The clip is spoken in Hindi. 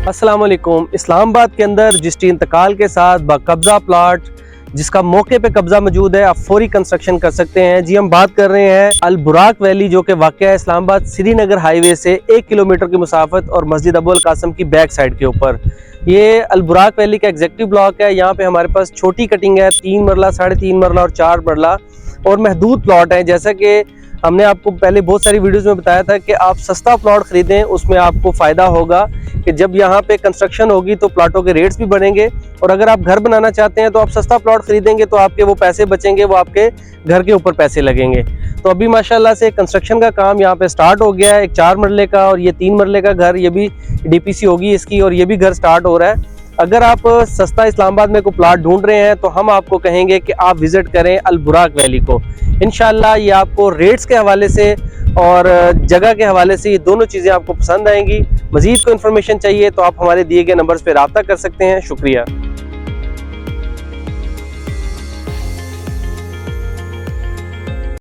अस्सलाम वालेकुम। इस्लामाबाद के अंदर रजिस्ट्री इंतकाल के साथ बाकब्जा प्लाट जिसका मौके पे कब्जा मौजूद है, आप फौरी कंस्ट्रक्शन कर सकते हैं। जी हम बात कर रहे हैं अल बुराक वैली, जो कि वाक़या है इस्लामाबाद श्रीनगर हाईवे से 1 किलोमीटर की मुसाफत और मस्जिद अबू अल कासम की बैक साइड के ऊपर। ये अल बुराक वैली का एग्जेक्टिव ब्लॉक है। यहाँ पे हमारे पास छोटी कटिंग है, 3 मरला, 3.5 मरला और 4 मरला और महदूद प्लॉट है। जैसा कि हमने आपको पहले बहुत सारी वीडियोस में बताया था कि आप सस्ता प्लॉट खरीदें, उसमें आपको फ़ायदा होगा कि जब यहाँ पे कंस्ट्रक्शन होगी तो प्लॉटों के रेट्स भी बढ़ेंगे। और अगर आप घर बनाना चाहते हैं तो आप सस्ता प्लॉट खरीदेंगे तो आपके वो पैसे बचेंगे, वो आपके घर के ऊपर पैसे लगेंगे। तो अभी माशाल्लाह से कंस्ट्रक्शन का काम यहाँ पे स्टार्ट हो गया है। एक 4 मरले का और ये 3 मरले का घर, ये भी डीपीसी होगी इसकी, और ये भी घर स्टार्ट हो रहा है। अगर आप सस्ता इस्लामाबाद में कोई प्लॉट ढूंढ रहे हैं तो हम आपको कहेंगे कि आप विज़िट करें अल बुराक वैली को। इंशाल्लाह ये आपको रेट्स के हवाले से और जगह के हवाले से ये दोनों चीज़ें आपको पसंद आएंगी। मज़ीद को इन्फॉर्मेशन चाहिए तो आप हमारे दिए गए नंबर्स पर रब्ता कर सकते हैं। शुक्रिया।